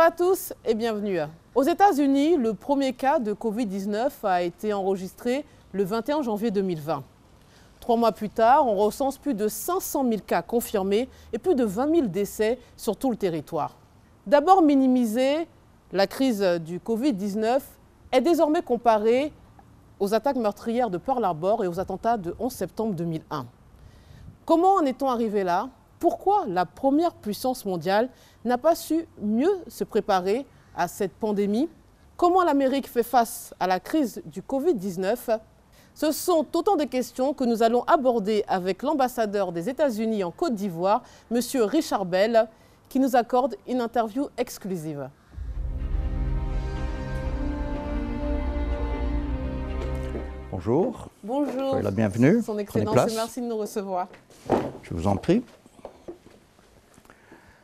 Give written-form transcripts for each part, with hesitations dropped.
à tous et bienvenue. Aux États-Unis, le premier cas de Covid-19 a été enregistré le 21 janvier 2020. 3 mois plus tard, on recense plus de 500 000 cas confirmés et plus de 20 000 décès sur tout le territoire. D'abord minimisée, la crise du Covid-19 est désormais comparée aux attaques meurtrières de Pearl Harbor et aux attentats de 11 septembre 2001. Comment en est-on arrivé là ? Pourquoi la première puissance mondiale n'a pas su mieux se préparer à cette pandémie? Comment l'Amérique fait face à la crise du Covid-19? Ce sont autant de questions que nous allons aborder avec l'ambassadeur des États-Unis en Côte d'Ivoire, M. Richard Bell, qui nous accorde une interview exclusive. Bonjour. Bonjour. Soyez la bienvenue. Son Excellence, merci de nous recevoir. Je vous en prie.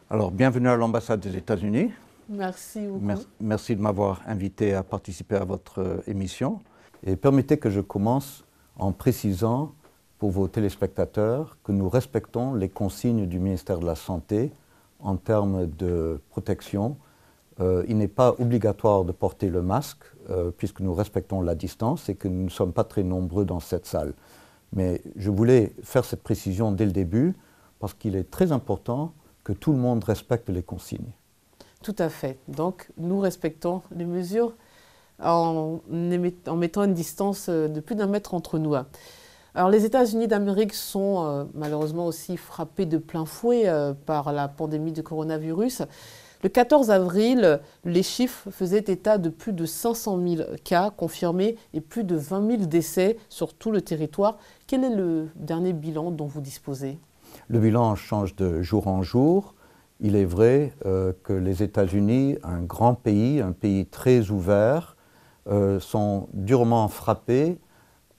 Alors, bienvenue à l'ambassade des États-Unis. Merci beaucoup. Merci de m'avoir invité à participer à votre émission. Et permettez que je commence en précisant pour vos téléspectateurs que nous respectons les consignes du ministère de la Santé en termes de protection. Il n'est pas obligatoire de porter le masque puisque nous respectons la distance et que nous ne sommes pas très nombreux dans cette salle. Mais je voulais faire cette précision dès le début parce qu'il est très important que tout le monde respecte les consignes. Tout à fait. Donc, nous respectons les mesures en mettant une distance de plus d'1 mètre entre nous. Alors, les États-Unis d'Amérique sont malheureusement aussi frappés de plein fouet par la pandémie du coronavirus. Le 14 avril, les chiffres faisaient état de plus de 500 000 cas confirmés et plus de 20 000 décès sur tout le territoire. Quel est le dernier bilan dont vous disposez ? Le bilan change de jour en jour. Il est vrai que les États-Unis, un grand pays, un pays très ouvert, sont durement frappés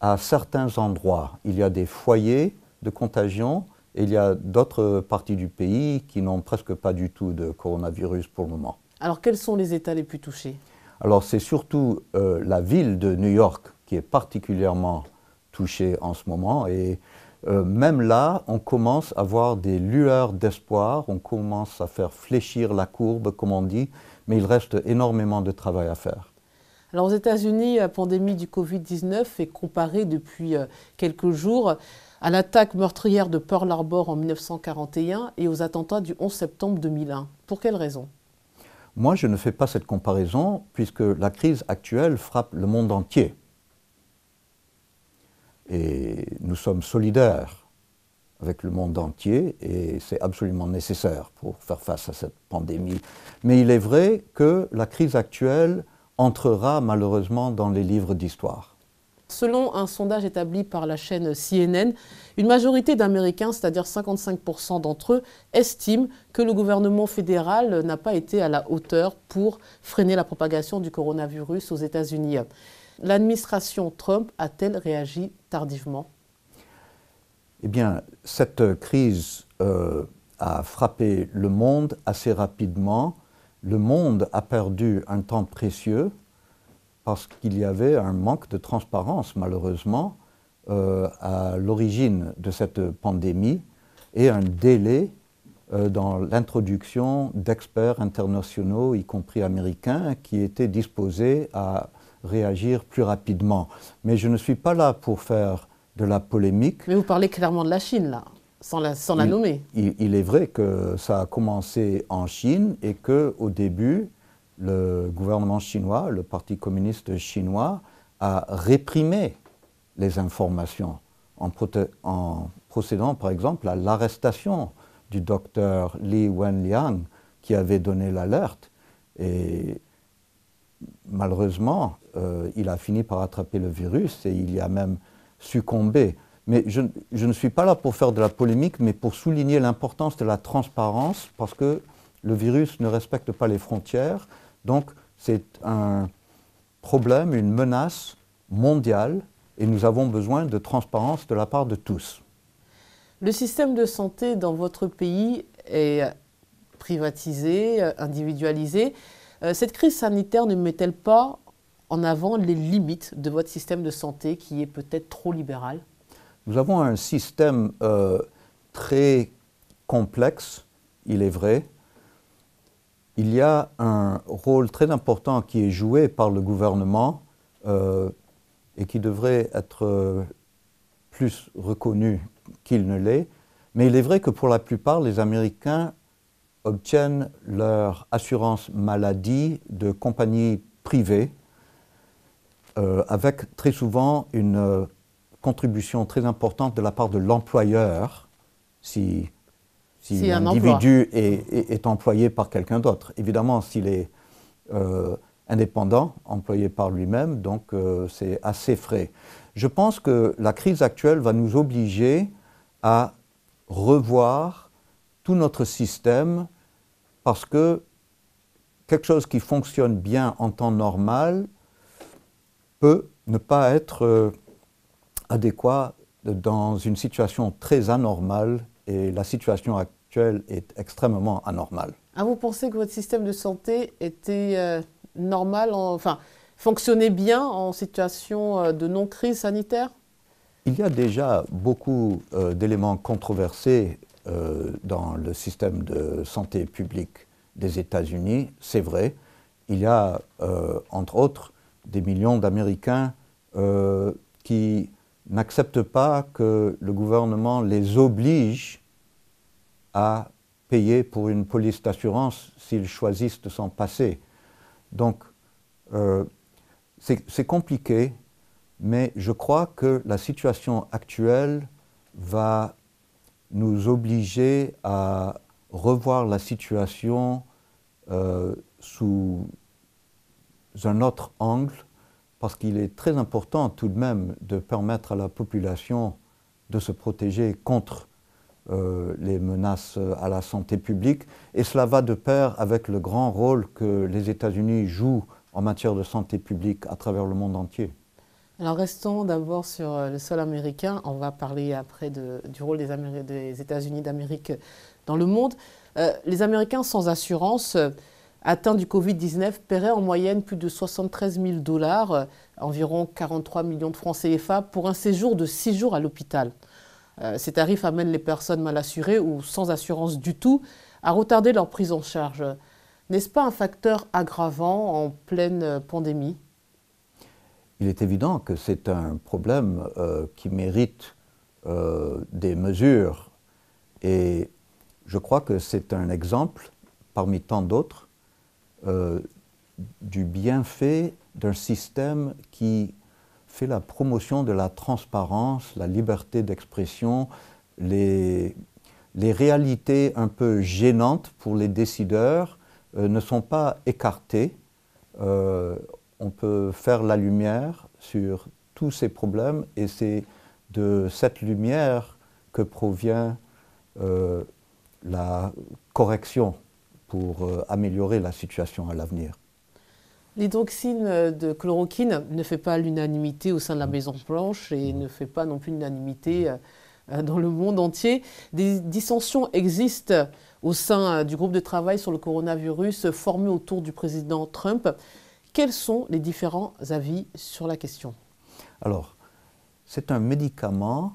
à certains endroits. Il y a des foyers de contagion et il y a d'autres parties du pays qui n'ont presque pas du tout de coronavirus pour le moment. Alors, quels sont les États les plus touchés ? Alors, c'est surtout la ville de New York qui est particulièrement touchée en ce moment. Et même là, on commence à voir des lueurs d'espoir, on commence à faire fléchir la courbe, comme on dit, mais il reste énormément de travail à faire. Alors aux États-Unis, la pandémie du Covid-19 est comparée depuis quelques jours à l'attaque meurtrière de Pearl Harbor en 1941 et aux attentats du 11 septembre 2001. Pour quelles raisons ? Moi, je ne fais pas cette comparaison puisque la crise actuelle frappe le monde entier. Et nous sommes solidaires avec le monde entier et c'est absolument nécessaire pour faire face à cette pandémie. Mais il est vrai que la crise actuelle entrera malheureusement dans les livres d'histoire. Selon un sondage établi par la chaîne CNN, une majorité d'Américains, c'est-à-dire 55% d'entre eux, estiment que le gouvernement fédéral n'a pas été à la hauteur pour freiner la propagation du coronavirus aux États-Unis. L'administration Trump a-t-elle réagi tardivement ? Eh bien, cette crise a frappé le monde assez rapidement. Le monde a perdu un temps précieux parce qu'il y avait un manque de transparence, malheureusement, à l'origine de cette pandémie et un délai dans l'introduction d'experts internationaux, y compris américains, qui étaient disposés à réagir plus rapidement. Mais je ne suis pas là pour faire de la polémique. Mais vous parlez clairement de la Chine, là, sans la nommer. Il est vrai que ça a commencé en Chine et qu'au début, le gouvernement chinois, le Parti communiste chinois, a réprimé les informations en procédant par exemple à l'arrestation du docteur Li Wenliang qui avait donné l'alerte. Et malheureusement, il a fini par attraper le virus et il y a même succombé. Mais je ne suis pas là pour faire de la polémique, mais pour souligner l'importance de la transparence, parce que le virus ne respecte pas les frontières. Donc, c'est un problème, une menace mondiale, et nous avons besoin de transparence de la part de tous. Le système de santé dans votre pays est privatisé, individualisé. Cette crise sanitaire ne met-elle pas en avant les limites de votre système de santé qui est peut-être trop libéral ? Nous avons un système très complexe, il est vrai. il y a un rôle très important qui est joué par le gouvernement et qui devrait être plus reconnu qu'il ne l'est. Mais il est vrai que pour la plupart, les Américains obtiennent leur assurance maladie de compagnies privées avec très souvent une contribution très importante de la part de l'employeur si l'individu est employé par quelqu'un d'autre. Évidemment, s'il est indépendant, employé par lui-même, donc c'est assez frais. Je pense que la crise actuelle va nous obliger à revoir tout notre système parce que quelque chose qui fonctionne bien en temps normal peut ne pas être adéquat dans une situation très anormale et la situation actuelle est extrêmement anormale. Ah, vous pensez que votre système de santé était normal, enfin, fonctionnait bien en situation de non-crise sanitaire? Il y a déjà beaucoup d'éléments controversés dans le système de santé publique des États-Unis, c'est vrai. Il y a, entre autres, des millions d'Américains qui n'acceptent pas que le gouvernement les oblige à payer pour une police d'assurance s'ils choisissent de s'en passer. Donc, c'est compliqué, mais je crois que la situation actuelle va nous obliger à revoir la situation sous un autre angle, parce qu'il est très important tout de même de permettre à la population de se protéger contre les menaces à la santé publique. Et cela va de pair avec le grand rôle que les États-Unis jouent en matière de santé publique à travers le monde entier. Alors restons d'abord sur le sol américain. On va parler après du rôle des États-Unis d'Amérique dans le monde. Les Américains sans assurance atteints du Covid-19 paieraient en moyenne plus de 73 000 $, environ 43 millions de francs CFA, pour un séjour de 6 jours à l'hôpital. Ces tarifs amènent les personnes mal assurées ou sans assurance du tout à retarder leur prise en charge. N'est-ce pas un facteur aggravant en pleine pandémie? Il est évident que c'est un problème qui mérite des mesures et je crois que c'est un exemple, parmi tant d'autres, du bienfait d'un système qui fait la promotion de la transparence, la liberté d'expression, les réalités un peu gênantes pour les décideurs ne sont pas écartées. On peut faire la lumière sur tous ces problèmes et c'est de cette lumière que provient la correction pour améliorer la situation à l'avenir. L'hydroxyne de chloroquine ne fait pas l'unanimité au sein de la Maison-Blanche et ne fait pas non plus l'unanimité dans le monde entier. Des dissensions existent au sein du groupe de travail sur le coronavirus formé autour du président Trump. Quels sont les différents avis sur la question? Alors, c'est un médicament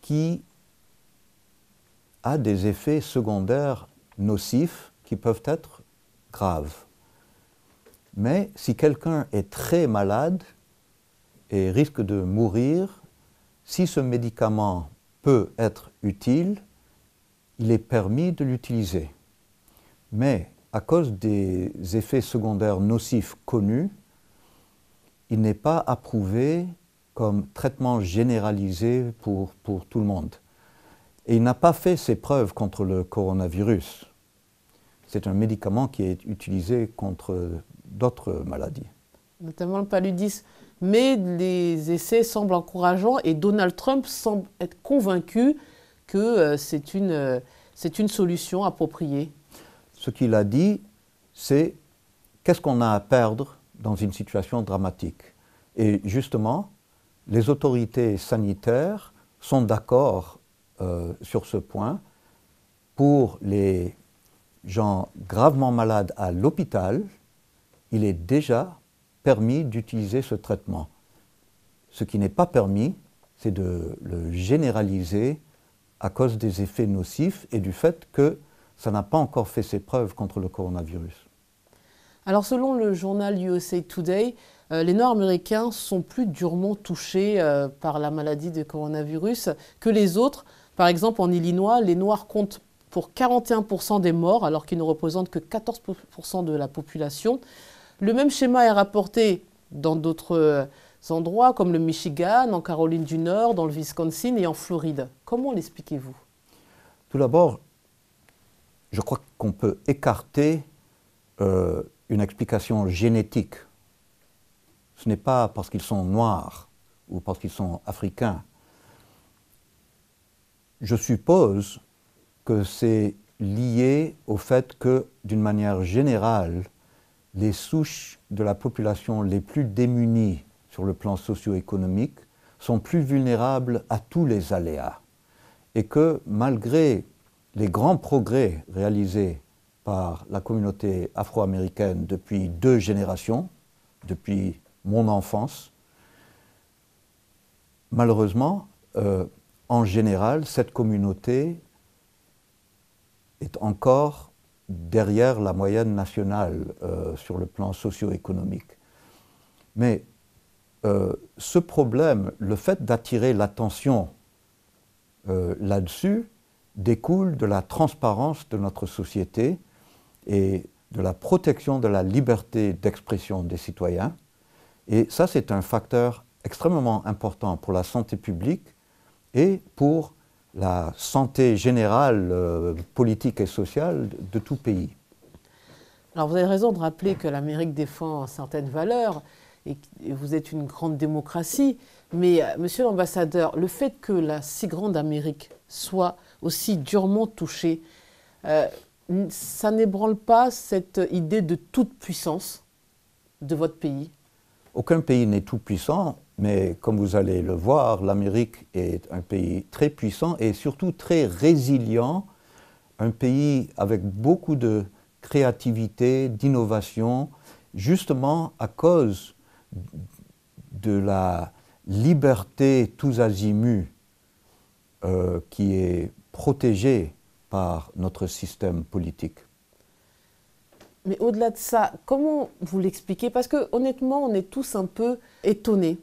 qui a des effets secondaires nocifs qui peuvent être graves. Mais si quelqu'un est très malade et risque de mourir, si ce médicament peut être utile, il est permis de l'utiliser. Mais à cause des effets secondaires nocifs connus, il n'est pas approuvé comme traitement généralisé pour tout le monde. Et il n'a pas fait ses preuves contre le coronavirus. C'est un médicament qui est utilisé contre d'autres maladies. Notamment le paludisme. Mais les essais semblent encourageants et Donald Trump semble être convaincu que c'est une solution appropriée. Ce qu'il a dit, c'est qu'est-ce qu'on a à perdre dans une situation dramatique. Et justement, les autorités sanitaires sont d'accord sur ce point. Pour les gens gravement malades à l'hôpital, il est déjà permis d'utiliser ce traitement. Ce qui n'est pas permis, c'est de le généraliser à cause des effets nocifs et du fait que ça n'a pas encore fait ses preuves contre le coronavirus. Alors selon le journal USA Today, les Nord-Américains sont plus durement touchés par la maladie de coronavirus que les autres. Par exemple, en Illinois, les Noirs comptent pour 41% des morts, alors qu'ils ne représentent que 14% de la population. Le même schéma est rapporté dans d'autres endroits, comme le Michigan, en Caroline du Nord, dans le Wisconsin et en Floride. Comment l'expliquez-vous? Tout d'abord, je crois qu'on peut écarter une explication génétique. Ce n'est pas parce qu'ils sont noirs ou parce qu'ils sont africains. Je suppose que c'est lié au fait que, d'une manière générale, les souches de la population les plus démunies sur le plan socio-économique sont plus vulnérables à tous les aléas. Et que malgré les grands progrès réalisés par la communauté afro-américaine depuis 2 générations, depuis mon enfance, malheureusement, en général, cette communauté est encore derrière la moyenne nationale sur le plan socio-économique. Mais ce problème, le fait d'attirer l'attention là-dessus, découle de la transparence de notre société et de la protection de la liberté d'expression des citoyens. Et ça, c'est un facteur extrêmement important pour la santé publique et pour la santé générale, politique et sociale de tout pays. Alors vous avez raison de rappeler que l'Amérique défend certaines valeurs et vous êtes une grande démocratie, mais monsieur l'ambassadeur, le fait que la si grande Amérique soit aussi durement touchée, ça n'ébranle pas cette idée de toute puissance de votre pays? Aucun pays n'est tout puissant, mais comme vous allez le voir, l'Amérique est un pays très puissant et surtout très résilient, un pays avec beaucoup de créativité, d'innovation, justement à cause de la liberté tous azimuts qui est protégée par notre système politique. Mais au-delà de ça, comment vous l'expliquez? Parce que honnêtement, on est tous un peu étonnés,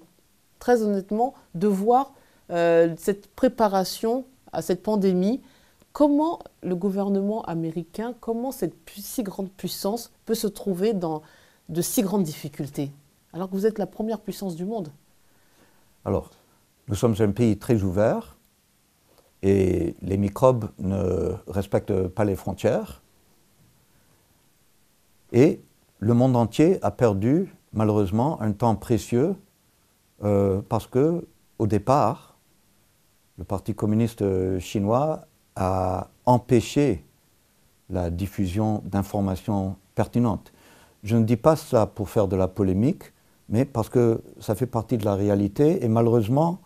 très honnêtement, de voir cette préparation à cette pandémie. Comment le gouvernement américain, comment cette si grande puissance peut se trouver dans de si grandes difficultés, alors que vous êtes la première puissance du monde? Alors, nous sommes un pays très ouvert et les microbes ne respectent pas les frontières. Et le monde entier a perdu, malheureusement, un temps précieux parce que, au départ, le Parti communiste chinois a empêché la diffusion d'informations pertinentes. Je ne dis pas ça pour faire de la polémique, mais parce que ça fait partie de la réalité et malheureusement,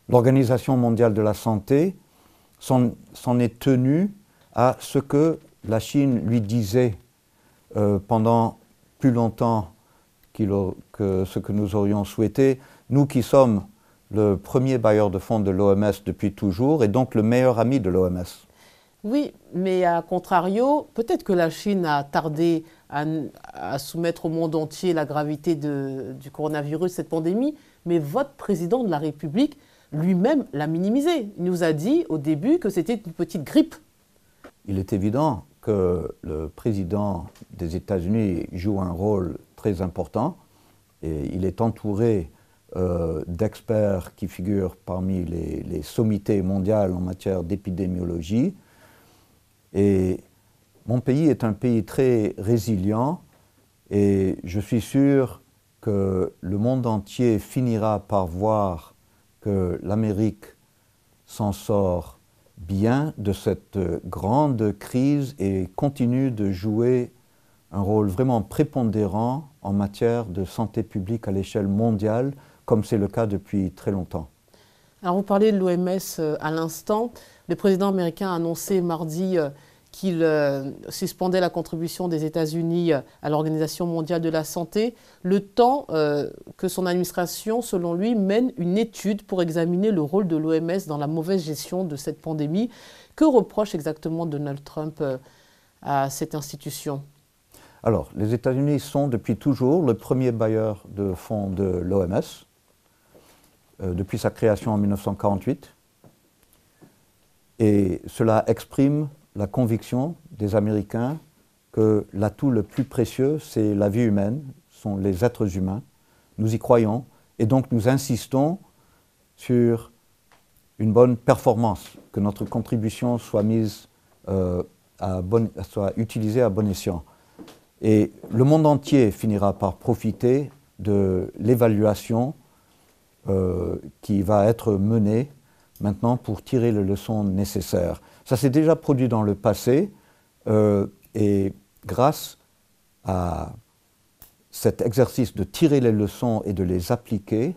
l'Organisation mondiale de la santé s'en est tenue à ce que la Chine lui disait pendant plus longtemps que ce que nous aurions souhaité, nous qui sommes le premier bailleur de fonds de l'OMS depuis toujours et donc le meilleur ami de l'OMS. Oui, mais à contrario, peut-être que la Chine a tardé à soumettre au monde entier la gravité du coronavirus, cette pandémie, mais votre président de la République lui-même l'a minimisé. Il nous a dit au début que c'était une petite grippe. Il est évident que le président des États-Unis joue un rôle très important et il est entouré d'experts qui figurent parmi les sommités mondiales en matière d'épidémiologie. Et mon pays est un pays très résilient et je suis sûr que le monde entier finira par voir que l'Amérique s'en sort bien de cette grande crise et continue de jouer un rôle vraiment prépondérant en matière de santé publique à l'échelle mondiale, comme c'est le cas depuis très longtemps. Alors vous parlez de l'OMS à l'instant. Le président américain a annoncé mardi qu'il suspendait la contribution des États-Unis à l'Organisation mondiale de la santé, le temps que son administration, selon lui, mène une étude pour examiner le rôle de l'OMS dans la mauvaise gestion de cette pandémie. Que reproche exactement Donald Trump à cette institution? Alors, les États-Unis sont depuis toujours le premier bailleur de fonds de l'OMS, depuis sa création en 1948. Et cela exprime la conviction des Américains que l'atout le plus précieux, c'est la vie humaine, sont les êtres humains. Nous y croyons et donc nous insistons sur une bonne performance, que notre contribution soit soit utilisée à bon escient. Et le monde entier finira par profiter de l'évaluation qui va être menée maintenant pour tirer les leçons nécessaires. Ça s'est déjà produit dans le passé et grâce à cet exercice de tirer les leçons et de les appliquer,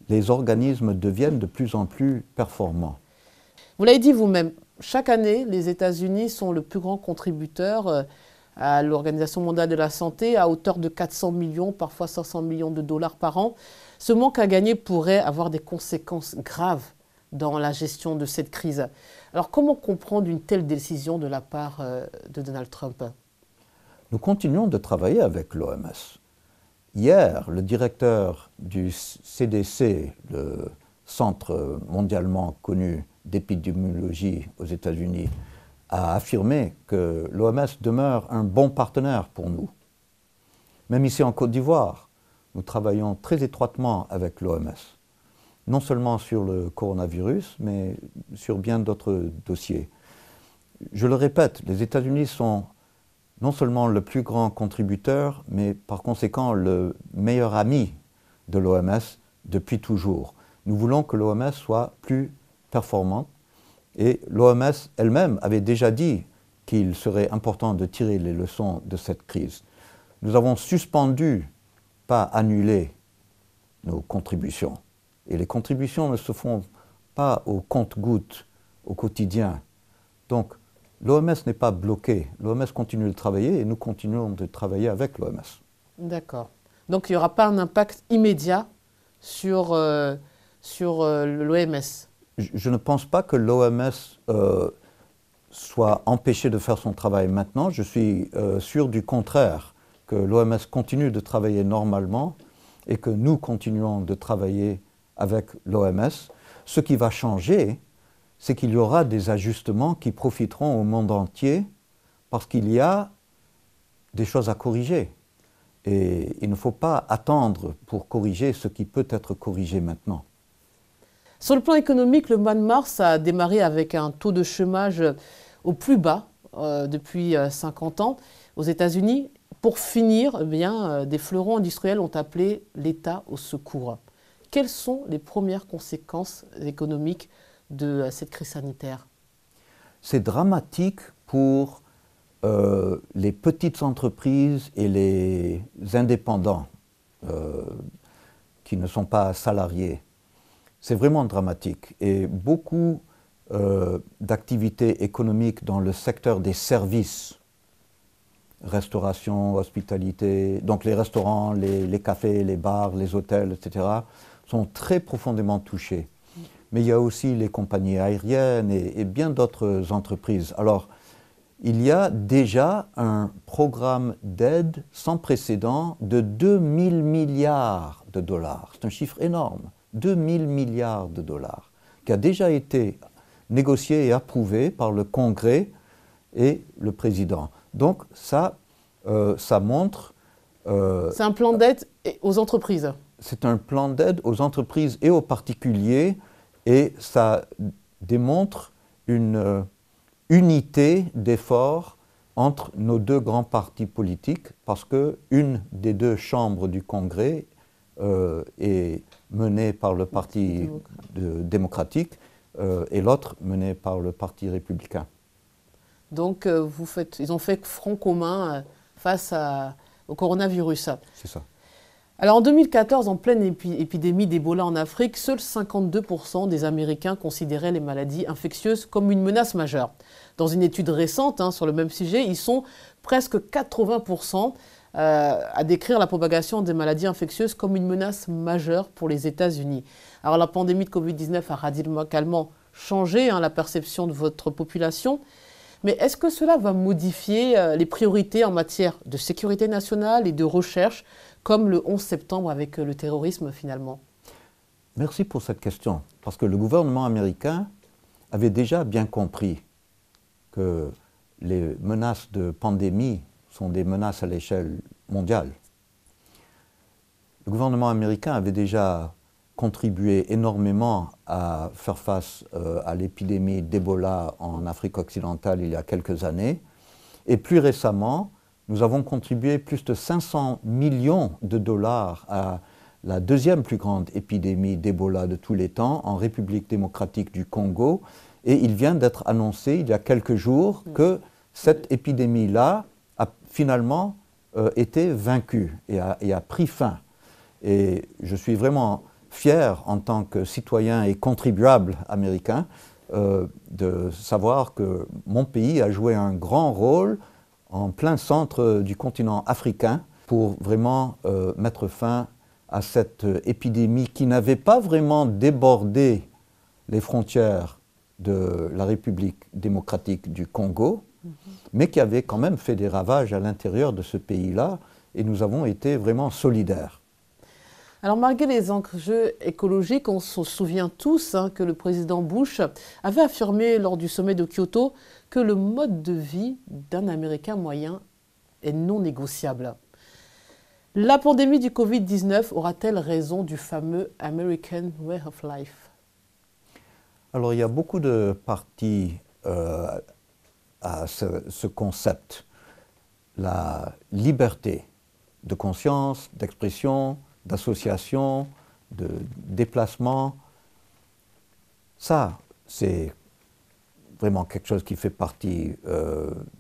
les organismes deviennent de plus en plus performants. Vous l'avez dit vous-même, chaque année, les États-Unis sont le plus grand contributeur à l'Organisation mondiale de la santé à hauteur de 400 millions, parfois 500 millions de dollars par an. Ce manque à gagner pourrait avoir des conséquences graves dans la gestion de cette crise. Alors comment comprendre une telle décision de la part de Donald Trump? Nous continuons de travailler avec l'OMS. Hier, le directeur du CDC, le Centre mondialement connu d'épidémiologie aux États-Unis, a affirmé que l'OMS demeure un bon partenaire pour nous. Même ici en Côte d'Ivoire, nous travaillons très étroitement avec l'OMS, non seulement sur le coronavirus, mais sur bien d'autres dossiers. Je le répète, les États-Unis sont non seulement le plus grand contributeur, mais par conséquent le meilleur ami de l'OMS depuis toujours. Nous voulons que l'OMS soit plus performante et l'OMS elle-même avait déjà dit qu'il serait important de tirer les leçons de cette crise. Nous avons suspendu, pas annulé, nos contributions. Et les contributions ne se font pas au compte-gouttes, au quotidien. Donc, l'OMS n'est pas bloquée. L'OMS continue de travailler et nous continuons de travailler avec l'OMS. D'accord. Donc, il n'y aura pas un impact immédiat sur l'OMS? Je ne pense pas que l'OMS soit empêchée de faire son travail maintenant. Je suis sûr du contraire, que l'OMS continue de travailler normalement et que nous continuons de travailler avec l'OMS. Ce qui va changer, c'est qu'il y aura des ajustements qui profiteront au monde entier parce qu'il y a des choses à corriger. Et il ne faut pas attendre pour corriger ce qui peut être corrigé maintenant. Sur le plan économique, le mois de mars a démarré avec un taux de chômage au plus bas depuis 50 ans aux États-Unis. Pour finir, eh bien, des fleurons industriels ont appelé l'État au secours. Quelles sont les premières conséquences économiques de cette crise sanitaire? C'est dramatique pour les petites entreprises et les indépendants qui ne sont pas salariés. C'est vraiment dramatique. Et beaucoup d'activités économiques dans le secteur des services, restauration, hospitalité, donc les restaurants, les cafés, les bars, les hôtels, etc., sont très profondément touchés. Mais il y a aussi les compagnies aériennes et bien d'autres entreprises. Alors, il y a déjà un programme d'aide sans précédent de 2000 milliards de dollars. C'est un chiffre énorme, 2000 milliards de dollars, qui a déjà été négocié et approuvé par le Congrès et le président. Donc ça montre... c'est un plan d'aide aux entreprises. C'est un plan d'aide aux entreprises et aux particuliers et ça démontre une unité d'effort entre nos deux grands partis politiques parce qu'une des deux chambres du Congrès est menée par le Parti démocratique et l'autre menée par le Parti républicain. Donc ils ont fait front commun face au coronavirus. C'est ça. Alors en 2014, en pleine épidémie d'Ebola en Afrique, seuls 52% des Américains considéraient les maladies infectieuses comme une menace majeure. Dans une étude récente sur le même sujet, ils sont presque 80% à décrire la propagation des maladies infectieuses comme une menace majeure pour les États-Unis. Alors la pandémie de Covid-19 a radicalement changé la perception de votre population. Mais est-ce que cela va modifier les priorités en matière de sécurité nationale et de recherche, comme le 11 septembre avec le terrorisme finalement? Merci pour cette question, parce que le gouvernement américain avait déjà bien compris que les menaces de pandémie sont des menaces à l'échelle mondiale. Le gouvernement américain avait déjà contribué énormément à faire face à l'épidémie d'Ebola en Afrique occidentale il y a quelques années. Et plus récemment, nous avons contribué plus de 500 millions de dollars à la deuxième plus grande épidémie d'Ebola de tous les temps en République démocratique du Congo. Et il vient d'être annoncé il y a quelques jours que cette épidémie-là a finalement été vaincue et a pris fin. Et je suis vraiment fier en tant que citoyen et contribuable américain de savoir que mon pays a joué un grand rôle en plein centre du continent africain pour vraiment mettre fin à cette épidémie qui n'avait pas vraiment débordé les frontières de la République démocratique du Congo, mais qui avait quand même fait des ravages à l'intérieur de ce pays-là, et nous avons été vraiment solidaires. Alors malgré les enjeux écologiques, on se souvient tous que le président Bush avait affirmé lors du sommet de Kyoto que le mode de vie d'un Américain moyen est non négociable. La pandémie du Covid-19 aura-t-elle raison du fameux American Way of Life? Alors il y a beaucoup de parties à ce concept. La liberté de conscience, d'expression, d'association, de déplacement, ça, c'est vraiment quelque chose qui fait partie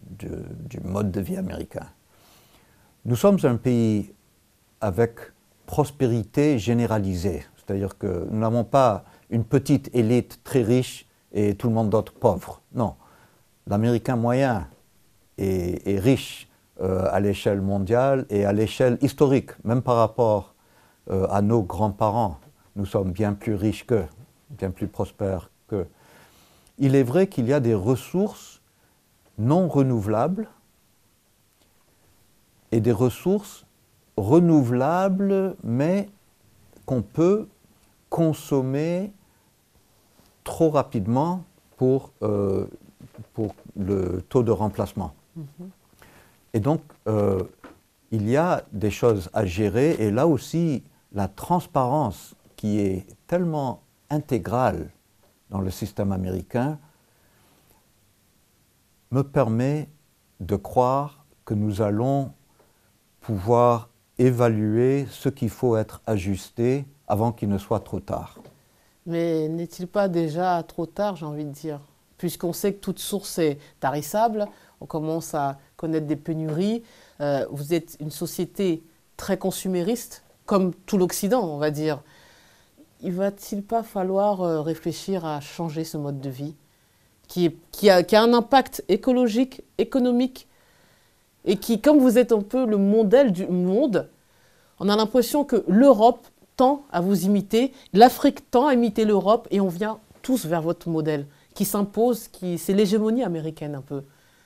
du mode de vie américain. Nous sommes un pays avec prospérité généralisée, c'est-à-dire que nous n'avons pas une petite élite très riche et tout le monde d'autre pauvre. Non, l'Américain moyen est riche à l'échelle mondiale et à l'échelle historique, même par rapport à nos grands-parents. Nous sommes bien plus riches qu'eux, bien plus prospères qu'eux. Il est vrai qu'il y a des ressources non renouvelables et des ressources renouvelables, mais qu'on peut consommer trop rapidement pour le taux de remplacement. Et donc, il y a des choses à gérer, et là aussi, la transparence qui est tellement intégrale dans le système américain me permet de croire que nous allons pouvoir évaluer ce qu'il faut être ajusté avant qu'il ne soit trop tard. Mais n'est-il pas déjà trop tard, j'ai envie de dire, puisqu'on sait que toute source est tarissable, on commence à connaître des pénuries, vous êtes une société très consumériste, comme tout l'Occident, on va dire. Il va-t-il pas falloir réfléchir à changer ce mode de vie qui a un impact écologique, économique, et qui, comme vous êtes un peu le modèle du monde, on a l'impression que l'Europe tend à vous imiter, l'Afrique tend à imiter l'Europe, et on vient tous vers votre modèle qui s'impose, c'est l'hégémonie américaine un peu.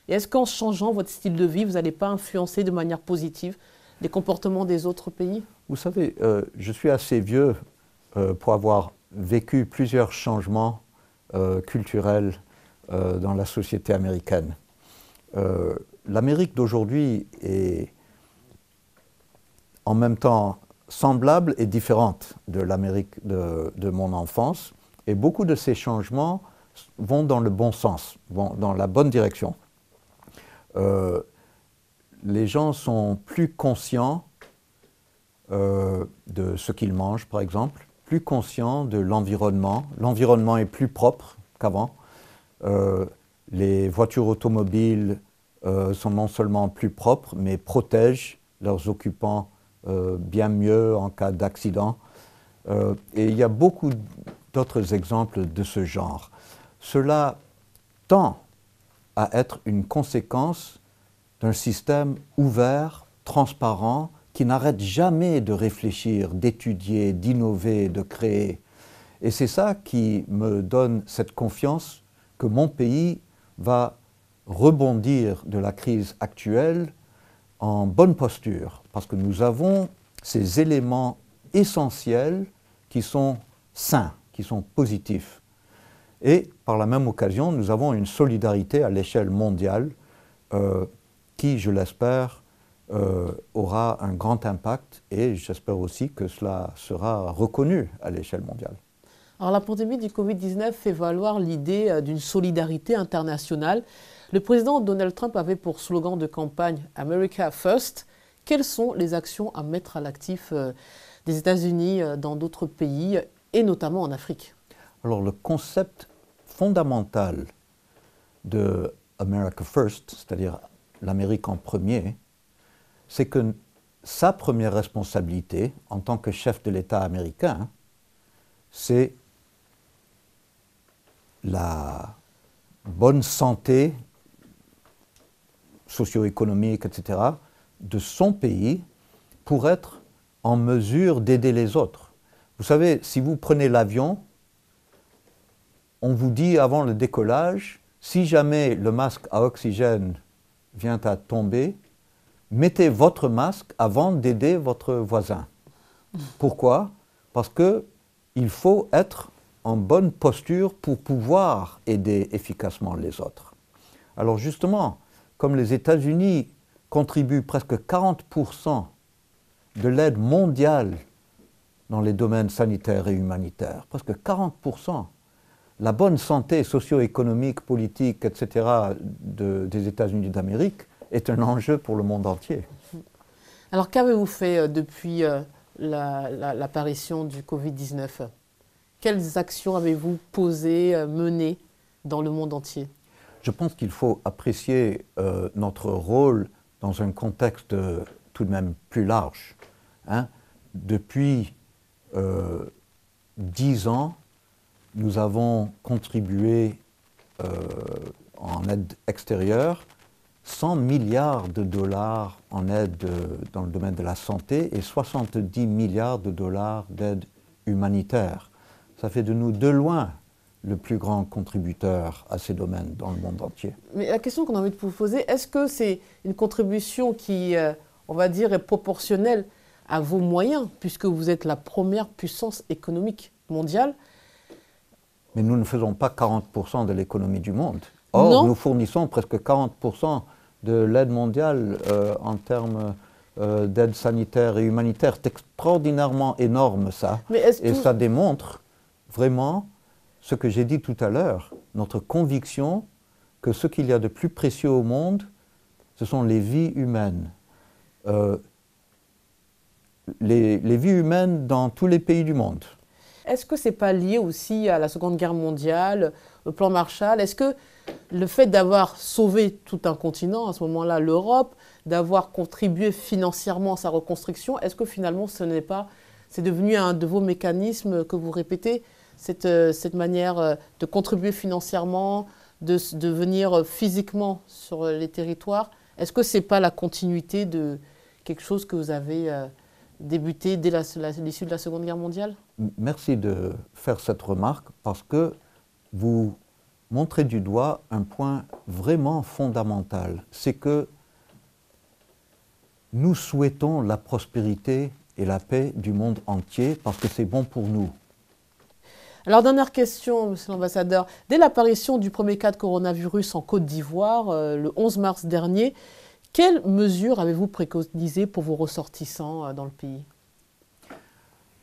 Et est-ce qu'en changeant votre style de vie, vous n'allez pas influencer de manière positive les comportements des autres pays? Vous savez, je suis assez vieux pour avoir vécu plusieurs changements culturels dans la société américaine. L'Amérique d'aujourd'hui est en même temps semblable et différente de l'Amérique de mon enfance, et beaucoup de ces changements vont dans le bon sens, vont dans la bonne direction. Les gens sont plus conscients de ce qu'ils mangent, par exemple, plus conscients de l'environnement. L'environnement est plus propre qu'avant. Les voitures automobiles sont non seulement plus propres, mais protègent leurs occupants bien mieux en cas d'accident. Et il y a beaucoup d'autres exemples de ce genre. Cela tend à être une conséquence d'un système ouvert, transparent, qui n'arrête jamais de réfléchir, d'étudier, d'innover, de créer. Et c'est ça qui me donne cette confiance que mon pays va rebondir de la crise actuelle en bonne posture, parce que nous avons ces éléments essentiels qui sont sains, qui sont positifs. Et par la même occasion, nous avons une solidarité à l'échelle mondiale qui, je l'espère, aura un grand impact et j'espère aussi que cela sera reconnu à l'échelle mondiale. Alors la pandémie du Covid-19 fait valoir l'idée d'une solidarité internationale. Le président Donald Trump avait pour slogan de campagne « America First ». Quelles sont les actions à mettre à l'actif des États-Unis dans d'autres pays et notamment en Afrique? Alors le concept fondamental de America First, c'est-à-dire l'Amérique en premier, c'est que sa première responsabilité en tant que chef de l'État américain, c'est la bonne santé socio-économique, etc., de son pays pour être en mesure d'aider les autres. Vous savez, si vous prenez l'avion, on vous dit avant le décollage, si jamais le masque à oxygène vient à tomber, mettez votre masque avant d'aider votre voisin. Pourquoi? Parce qu'il faut être en bonne posture pour pouvoir aider efficacement les autres. Alors justement, comme les États-Unis contribuent presque 40% de l'aide mondiale dans les domaines sanitaires et humanitaires, presque 40%, la bonne santé socio-économique, politique, etc. des États-Unis d'Amérique est un enjeu pour le monde entier. Alors qu'avez-vous fait depuis l'apparition du Covid-19? Quelles actions avez-vous posées, menées dans le monde entier? Je pense qu'il faut apprécier notre rôle dans un contexte tout de même plus large. Hein. Depuis 10 ans, nous avons contribué en aide extérieure 100 milliards de dollars en aide dans le domaine de la santé et 70 milliards de dollars d'aide humanitaire. Ça fait de nous de loin le plus grand contributeur à ces domaines dans le monde entier. Mais la question qu'on a envie de vous poser, est-ce que c'est une contribution qui, on va dire, est proportionnelle à vos moyens, puisque vous êtes la première puissance économique mondiale? Mais nous ne faisons pas 40% de l'économie du monde. Or, non. Nous fournissons presque 40% de l'aide mondiale en termes d'aide sanitaire et humanitaire. C'est extraordinairement énorme ça. Et ça démontre vraiment ce que j'ai dit tout à l'heure, notre conviction que ce qu'il y a de plus précieux au monde, ce sont les vies humaines. Les vies humaines dans tous les pays du monde. Est-ce que ce n'est pas lié aussi à la Seconde Guerre mondiale, au plan Marshall? Est-ce que le fait d'avoir sauvé tout un continent, à ce moment-là l'Europe, d'avoir contribué financièrement à sa reconstruction, est-ce que finalement c'est devenu un de vos mécanismes que vous répétez, cette manière de contribuer financièrement, de venir physiquement sur les territoires? Est-ce que ce n'est pas la continuité de quelque chose que vous avez débuté dès l'issue de la Seconde Guerre mondiale? Merci de faire cette remarque parce que vous montrez du doigt un point vraiment fondamental. C'est que nous souhaitons la prospérité et la paix du monde entier parce que c'est bon pour nous. Alors, dernière question, Monsieur l'Ambassadeur. Dès l'apparition du premier cas de coronavirus en Côte d'Ivoire, le 11 mars dernier, quelles mesures avez-vous préconisées pour vos ressortissants dans le pays?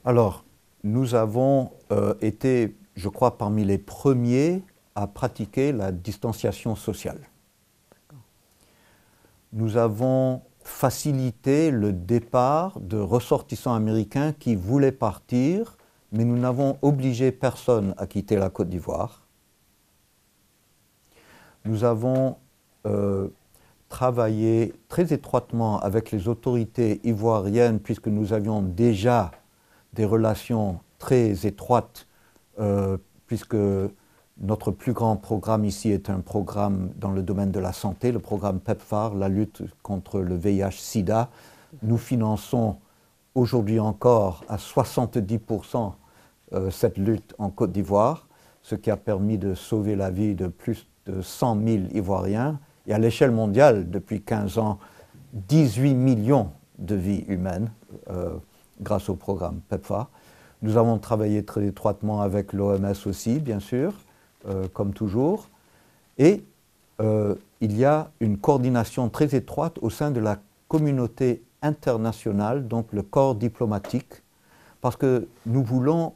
Alors, nous avons été, je crois, parmi les premiers à pratiquer la distanciation sociale. Nous avons facilité le départ de ressortissants américains qui voulaient partir, mais nous n'avons obligé personne à quitter la Côte d'Ivoire. Nous avons travaillé très étroitement avec les autorités ivoiriennes puisque nous avions déjà des relations très étroites puisque notre plus grand programme ici est un programme dans le domaine de la santé, le programme PEPFAR, la lutte contre le VIH-Sida. Nous finançons aujourd'hui encore à 70% cette lutte en Côte d'Ivoire, ce qui a permis de sauver la vie de plus de 100 000 Ivoiriens Et à l'échelle mondiale, depuis 15 ans, 18 millions de vies humaines grâce au programme PEPFAR. Nous avons travaillé très étroitement avec l'OMS aussi, bien sûr, comme toujours. Et il y a une coordination très étroite au sein de la communauté internationale, donc le corps diplomatique, parce que nous voulons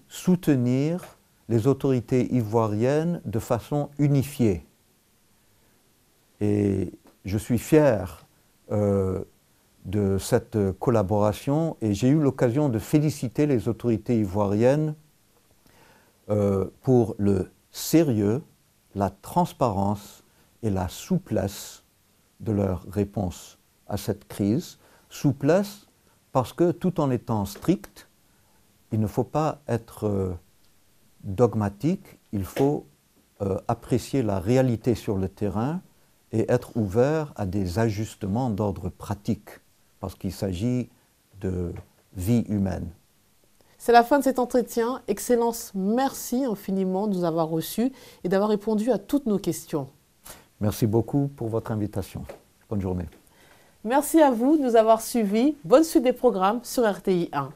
soutenir les autorités ivoiriennes de façon unifiée. Et je suis fier de cette collaboration et j'ai eu l'occasion de féliciter les autorités ivoiriennes pour le sérieux, la transparence et la souplesse de leur réponse à cette crise. Souplesse parce que tout en étant strict, il ne faut pas être dogmatique, il faut apprécier la réalité sur le terrain et être ouvert à des ajustements d'ordre pratique, parce qu'il s'agit de vie humaine. C'est la fin de cet entretien. Excellence, merci infiniment de nous avoir reçus et d'avoir répondu à toutes nos questions. Merci beaucoup pour votre invitation. Bonne journée. Merci à vous de nous avoir suivis. Bonne suite des programmes sur RTI 1.